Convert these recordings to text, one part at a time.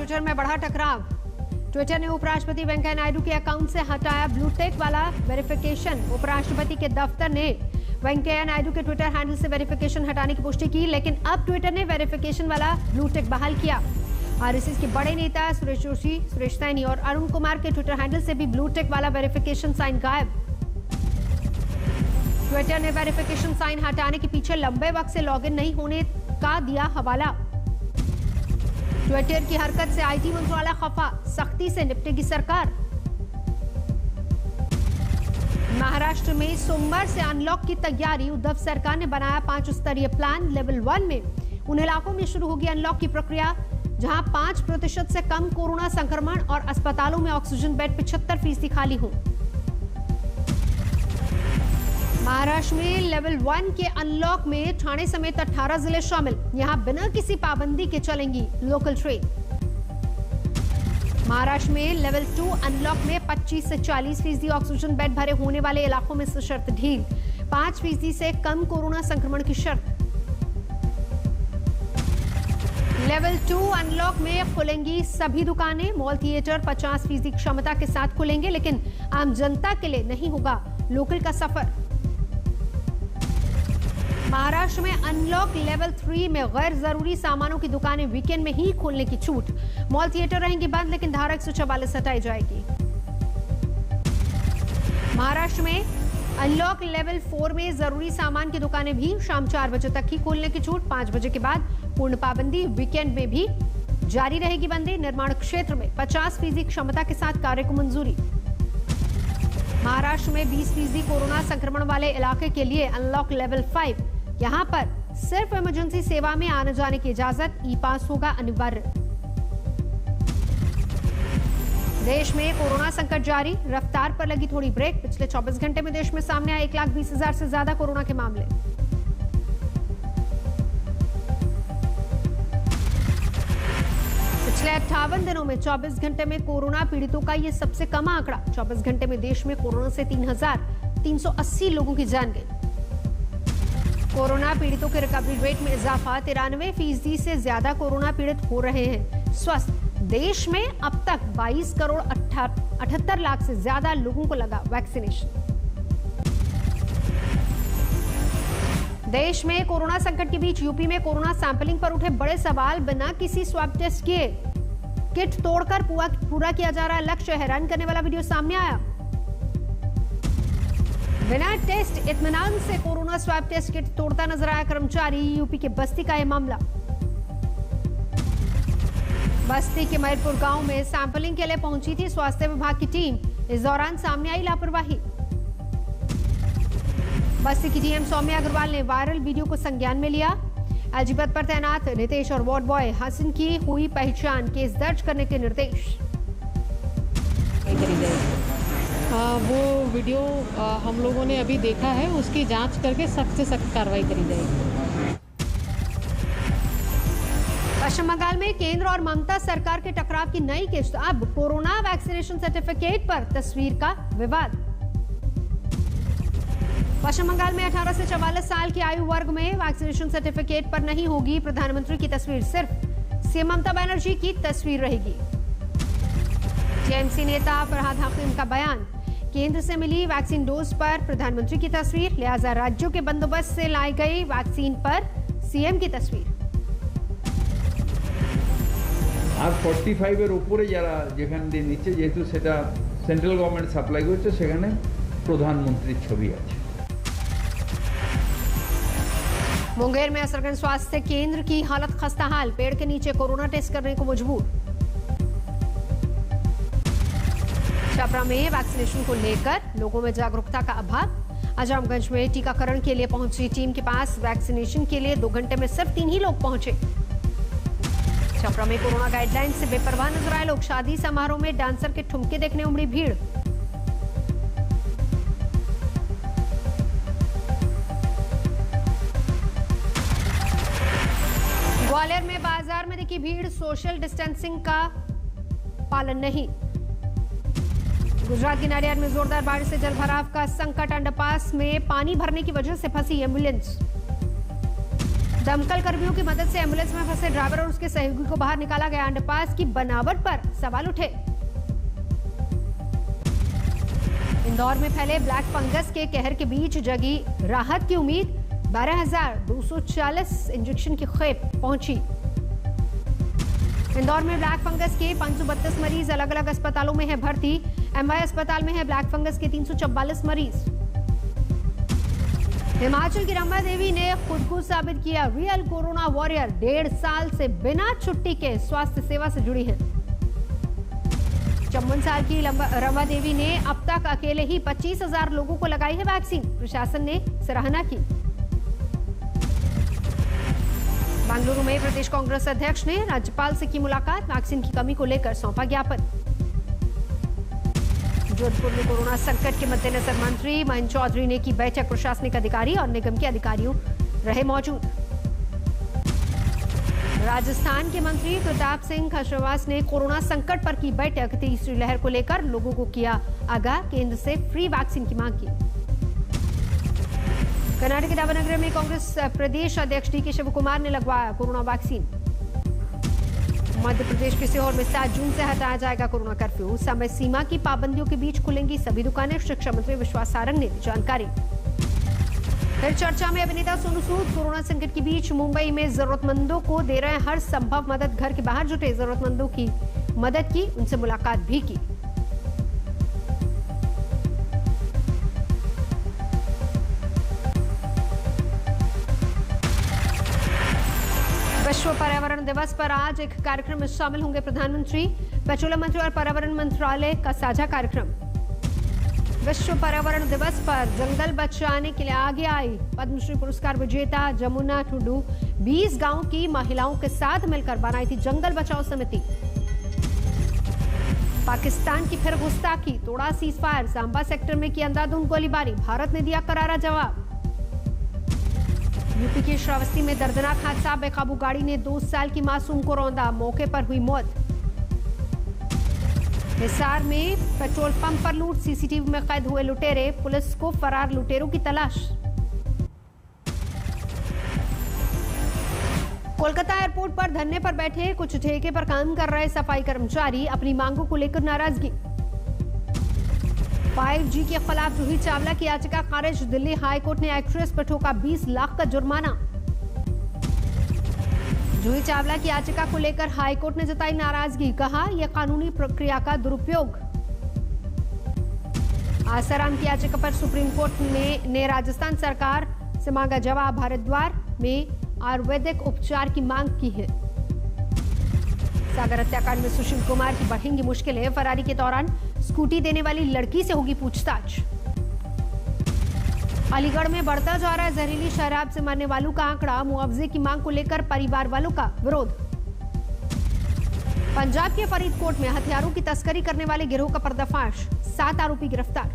Twitter में बढ़ा टकराव। ट्विटर ने उपराष्ट्रपति वेंकैया नायडू के अकाउंट से हटाया ब्लू टिक वाला वेरिफिकेशन। उपराष्ट्रपति के दफ्तर ने वेंकैया नायडू के ट्विटर हैंडल से वेरिफिकेशन हटाने की पुष्टि की, लेकिन अब ट्विटर ने वेरिफिकेशन वाला ब्लू टिक बहाल किया। आरएसएस के बड़े नेता सुरेश जोशी, सुरेश सैनी और अरुण कुमार के ट्विटर हैंडल से भी ब्लू टिक वाला वेरिफिकेशन साइन गायब। ट्विटर ने वेरिफिकेशन साइन हटाने के पीछे लंबे वक्त से लॉगिन नहीं होने का दिया हवाला। ट्विटर की हरकत से आईटी मंत्रालय खफा, सख्ती से निपटेगी सरकार। महाराष्ट्र में सोमवार से अनलॉक की तैयारी। उद्धव सरकार ने बनाया 5 स्तरीय प्लान। लेवल 1 में उन इलाकों में शुरू होगी अनलॉक की प्रक्रिया जहां 5% से कम कोरोना संक्रमण और अस्पतालों में ऑक्सीजन बेड 75% खाली हो। महाराष्ट्र में लेवल 1 के अनलॉक में ठाणे समेत 18 जिले शामिल। यहां बिना किसी पाबंदी के चलेंगी लोकल ट्रेन। महाराष्ट्र में लेवल 2 अनलॉक में 25 से 40% ऑक्सीजन बेड भरे होने वाले इलाकों में सशर्त ढील। 5% से कम कोरोना संक्रमण की शर्त। लेवल 2 अनलॉक में खुलेंगी सभी दुकानें। मॉल थिएटर 50% क्षमता के साथ खुलेंगे, लेकिन आम जनता के लिए नहीं होगा लोकल का सफर। महाराष्ट्र में अनलॉक लेवल 3 में गैर जरूरी सामानों की दुकानें वीकेंड में ही खोलने की छूट। मॉल थिएटर रहेंगी बंद, लेकिन धारा 144 हटाई जाएगी। महाराष्ट्र में अनलॉक लेवल 4 में जरूरी सामान की दुकानें भी शाम 4 बजे तक ही खोलने की छूट। 5 बजे के बाद पूर्ण पाबंदी। वीकेंड में भी जारी रहेगी बंदी। निर्माण क्षेत्र में 50% क्षमता के साथ कार्य को मंजूरी। महाराष्ट्र में 20% कोरोना संक्रमण वाले इलाके के लिए अनलॉक लेवल 5। यहां पर सिर्फ इमरजेंसी सेवा में आने जाने की इजाजत। ई पास होगा अनिवार्य। देश में कोरोना संकट जारी। रफ्तार पर लगी थोड़ी ब्रेक। पिछले 24 घंटे में देश में सामने आए 1,20,000 से ज्यादा कोरोना के मामले। पिछले 58 दिनों में 24 घंटे में कोरोना पीड़ितों का यह सबसे कम आंकड़ा। 24 घंटे में देश में कोरोना से 3,380 लोगों की जान गई। कोरोना पीड़ितों के रिकवरी रेट में इजाफा। 93% से ज्यादा कोरोना पीड़ित हो रहे हैं स्वस्थ। देश में अब तक 22 करोड़ 78 लाख से ज्यादा लोगों को लगा वैक्सीनेशन। देश में कोरोना संकट के बीच यूपी में कोरोना सैंपलिंग पर उठे बड़े सवाल। बिना किसी स्वैब टेस्ट किए किट तोड़कर पूरा किया जा रहा लक्ष्य। हैरान करने वाला वीडियो सामने आया। बिना टेस्ट इत्मीनान से कोरोना स्वैब टेस्ट किट तोड़ता नजर आया कर्मचारी। यूपी के बस्ती का यह मामला। बस्ती के मयरपुर गांव में सैंपलिंग के लिए पहुंची थी स्वास्थ्य विभाग की टीम। इस दौरान सामने आई लापरवाही। बस्ती की डीएम सौम्या अग्रवाल ने वायरल वीडियो को संज्ञान में लिया। एलजी पद पर तैनात नितेश और वार्ड बॉय हसन की हुई पहचान। केस दर्ज करने के निर्देश। वो वीडियो हम लोगों ने अभी देखा है, उसकी जांच करके सख्त से सख्त कार्रवाई करी जाएगी। पश्चिम बंगाल में केंद्र और ममता सरकार के टकराव की नई किस्त। अब कोरोना वैक्सीनेशन सर्टिफिकेट पर तस्वीर का विवाद। पश्चिम बंगाल में 18 से 44 साल की आयु वर्ग में वैक्सीनेशन सर्टिफिकेट पर नहीं होगी प्रधानमंत्री की तस्वीर, सिर्फ सीएम ममता बनर्जी की तस्वीर रहेगी। टीएमसी नेता फरहाद हकीम का बयान। केंद्र से मिली वैक्सीन डोज पर प्रधानमंत्री की तस्वीर, लिहाजा राज्यों के बंदोबस्त से लाई गई वैक्सीन पर सीएम की तस्वीर। আর 45 এর উপরে যারা যেখান দিয়ে নিচে যেহেতু সেটা সেন্ট্রাল গভর্নমেন্ট সাপ্লাই করছে সেখানে প্রধানমন্ত্রীর ছবি আছে। मुंगेर में असरगंज स्वास्थ्य केंद्र की हालत खस्ताहाल। पेड़ के नीचे कोरोना टेस्ट करने को मजबूर। छपरा में वैक्सीनेशन को लेकर लोगों में जागरूकता का अभाव। आजमगंज में टीकाकरण के लिए पहुंची टीम के पास वैक्सीनेशन के लिए 2 घंटे में सिर्फ 3 ही लोग पहुंचे। छपरा में कोरोना गाइडलाइन से बेपरवाह नजर आए लोग। शादी समारोह में डांसर के ठुमके देखने उमड़ी भीड़। ग्वालियर में बाजार में दिखी भीड़। सोशल डिस्टेंसिंग का पालन नहीं। गुजरात के नाडियाड में जोरदार बारिश से जलभराव का संकट। अंडरपास में पानी भरने की वजह से फंसी एम्बुलेंस। दमकल कर्मियों की मदद से एम्बुलेंस में फंसे ड्राइवर और उसके सहयोगी को बाहर निकाला गया। अंडरपास की बनावट पर सवाल उठे। इंदौर में फैले ब्लैक फंगस के कहर के बीच जगी राहत की उम्मीद। 12,240 इंजेक्शन की खेप पहुंची। इंदौर में ब्लैक फंगस के 532 मरीज अलग अलग अस्पतालों में है भर्ती। एमवाई अस्पताल में है ब्लैक फंगस के 344 मरीज। हिमाचल की रमा देवी ने खुद को साबित किया रियल कोरोना वॉरियर। 1.5 साल से बिना छुट्टी के स्वास्थ्य सेवा से जुड़ी हैं। 54 साल की रमा देवी ने अब तक अकेले ही 25,000 लोगों को लगाई है वैक्सीन। प्रशासन ने सराहना की। बेंगलुरु में प्रदेश कांग्रेस अध्यक्ष ने राज्यपाल से की मुलाकात। वैक्सीन की कमी को लेकर सौंपा ज्ञापन। जोधपुर में कोरोना संकट के मद्देनजर मंत्री महेंद्र चौधरी ने की बैठक। प्रशासनिक अधिकारी और निगम के अधिकारियों रहे मौजूद। राजस्थान के मंत्री प्रताप सिंह खाचरियावास ने कोरोना संकट पर की बैठक। तीसरी लहर को लेकर लोगों को किया आगाह। केंद्र से फ्री वैक्सीन की मांग की। कर्नाटक के दावनगर में कांग्रेस प्रदेश अध्यक्ष डी के शिवकुमार ने लगवाया कोरोना वैक्सीन। मध्य प्रदेश के सीहोर में 7 जून से हटाया जाएगा कोरोना कर्फ्यू। समय सीमा की पाबंदियों के बीच खुलेंगी सभी दुकानें। शिक्षा मंत्री विश्वास सारंग ने जानकारी। फिर चर्चा में अभिनेता सोनू सूद। कोरोना संकट के बीच मुंबई में जरूरतमंदों को दे रहे हैं हर संभव मदद। घर के बाहर जुटे जरूरतमंदों की मदद की, उनसे मुलाकात भी की। विश्व पर्यावरण दिवस पर आज एक कार्यक्रम में शामिल होंगे प्रधानमंत्री। पेट्रोलियम मंत्री और पर्यावरण मंत्रालय का साझा कार्यक्रम। विश्व पर्यावरण दिवस पर जंगल बचाने के लिए आगे आई पद्मश्री पुरस्कार विजेता जमुना टुडू 20 गांव की महिलाओं के साथ मिलकर बनाई थी जंगल बचाओ समिति। पाकिस्तान की फिर गुस्ताखी, तोड़ा सीज फायर। सांबा सेक्टर में की अंधाधुंध गोलीबारी। भारत ने दिया करारा जवाब। यूपी के श्रावस्ती में दर्दनाक हादसा। बेकाबू गाड़ी ने 2 साल की मासूम को रौंदा। मौके पर हुई मौत। हिसार में पेट्रोल पंप पर लूट। सीसीटीवी में कैद हुए लुटेरे। पुलिस को फरार लुटेरों की तलाश। कोलकाता एयरपोर्ट पर धरने पर बैठे कुछ ठेके पर काम कर रहे सफाई कर्मचारी। अपनी मांगों को लेकर नाराजगी। 5G के खिलाफ जूही चावला की याचिका खारिज। दिल्ली हाई कोर्ट ने एक्ट्रेस पर ठोका 20 लाख का जुर्माना। जूही चावला की याचिका को लेकर हाई कोर्ट ने जताई नाराजगी। कहा यह कानूनी प्रक्रिया का दुरुपयोग। आसाराम की याचिका पर सुप्रीम कोर्ट ने राजस्थान सरकार से मांगा जवाब। हरिद्वार में आयुर्वेदिक उपचार की मांग की है। सागर हत्याकांड में सुशील कुमार की बढ़ेंगी मुश्किलें। फरारी के दौरान स्कूटी देने वाली लड़की से होगी पूछताछ। अलीगढ़ में बढ़ता जा रहा है जहरीली शराब से मरने वालों का आंकड़ा। मुआवजे की मांग को लेकर परिवार वालों का विरोध। पंजाब के फरीदकोट में हथियारों की तस्करी करने वाले गिरोह का पर्दाफाश। 7 आरोपी गिरफ्तार।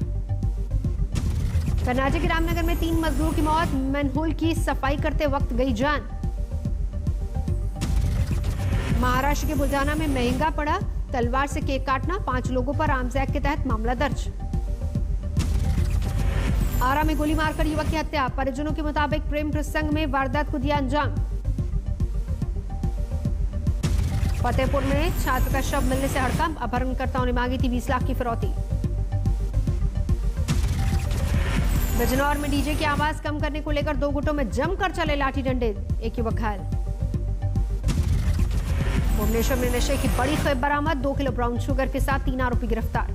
कर्नाटक के रामनगर में 3 मजदूरों की मौत। मैनहोल की सफाई करते वक्त गई जान। महाराष्ट्र के बुलढाना में महंगा पड़ा तलवार से केक काटना। 5 लोगों पर आर्म्स एक्ट के तहत मामला दर्ज। आरा में गोली मारकर युवक की हत्या। परिजनों के मुताबिक प्रेम प्रसंग में वारदात को दिया अंजाम। फतेहपुर में छात्र का शव मिलने से हड़कंप। अपहरणकर्ताओं ने मांगी थी 20 लाख की फिरौती। बिजनौर में डीजे की आवाज कम करने को लेकर 2 गुटों में जमकर चले लाठी डंडे। एक युवक घायल। भुवनेश्वर में नशे की बड़ी खेप बरामद। 2 किलो ब्राउन शुगर के साथ 3 आरोपी गिरफ्तार।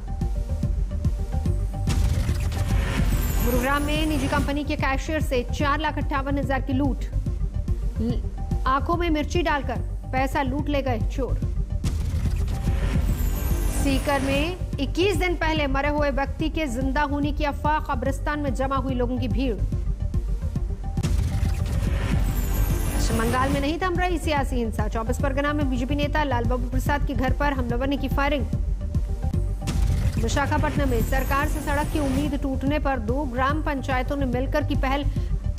गुरुग्राम में निजी कंपनी के कैशियर से 4,58,000 की लूट। आंखों में मिर्ची डालकर पैसा लूट ले गए चोर। सीकर में 21 दिन पहले मरे हुए व्यक्ति के जिंदा होने की अफवाह। कब्रिस्तान में जमा हुई लोगों की भीड़। बंगाल में नहीं थम रही सियासी हिंसा। 24 परगना में बीजेपी नेता लालबाबू प्रसाद के घर पर हमलावर ने की फायरिंग। विशाखापट्टनम में सरकार से सड़क की उम्मीद टूटने पर 2 ग्राम पंचायतों ने मिलकर की पहल।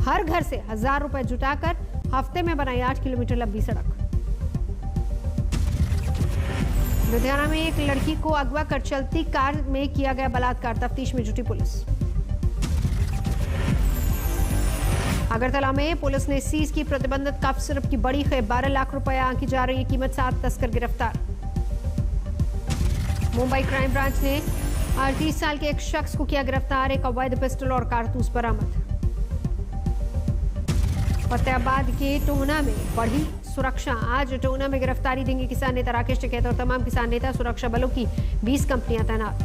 हर घर से 1000 रुपए जुटाकर हफ्ते में बनाई 8 किलोमीटर लंबी सड़क। लुधियाना में एक लड़की को अगवा कर चलती कार में किया गया बलात्कार। तफ्तीश में जुटी पुलिस। अगरतला में पुलिस ने सीज की प्रतिबंधित कफ सिरप की बड़ी खेप, 12 लाख रुपए आंकी जा रही कीमत, 7 तस्कर गिरफ्तार। मुंबई क्राइम ब्रांच ने 38 साल के एक शख्स को किया गिरफ्तार, एक अवैध पिस्टल और कारतूस बरामद। फतेहाबाद के टोहना में बढ़ी सुरक्षा, आज टोहना में गिरफ्तारी देंगे किसान नेता राकेश टिकैत और तमाम किसान नेता, सुरक्षा बलों की 20 कंपनियां तैनात।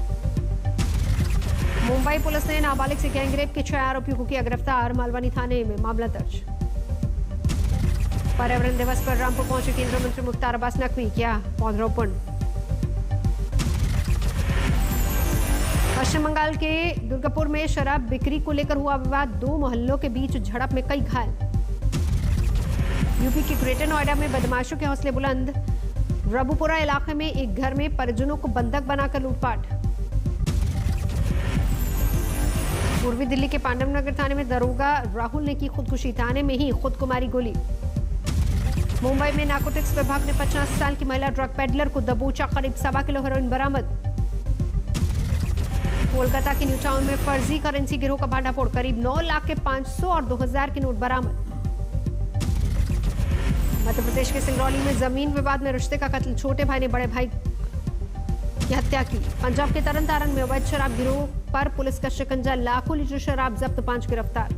मुंबई पुलिस ने नाबालिग से गैंगरेप के 6 आरोपियों को किया गिरफ्तार, मालवानी थाने में मामला दर्ज। पर्यावरण दिवस पर रामपुर पहुंचे केंद्रीय मंत्री मुख्तार अब्बास नकवी, किया पौधरोपण। पश्चिम बंगाल के दुर्गापुर में शराब बिक्री को लेकर हुआ विवाद, 2 मोहल्लों के बीच झड़प में कई घायल। यूपी के ग्रेटर नोएडा में बदमाशों के हौसले बुलंद, रबुपुरा इलाके में एक घर में परिजनों को बंधक बनाकर लूटपाट। पूर्वी दिल्ली के पांडव नगर थाने में दरोगा राहुल ने की खुदकुशी, थाने में ही खुद को मारी गोली। मुंबई में नारकोटिक्स विभाग ने 50 साल की महिला ड्रग पेडलर को दबोचा, करीब 1.25 किलो हेरोइन बरामद। कोलकाता के न्यू टाउन में फर्जी करेंसी गिरोह का भांडाफोड़, करीब 9 लाख के 500 और 2000 के नोट बरामद। मध्य प्रदेश के सिंगरौली में जमीन विवाद में रिश्ते का कत्ल, छोटे भाई ने बड़े भाई की हत्या की। पंजाब के तरन तारण में अवैध शराब गिरोह पर पुलिस का शिकंजा, लाखों लीटर शराब जब्त, 5 गिरफ्तार।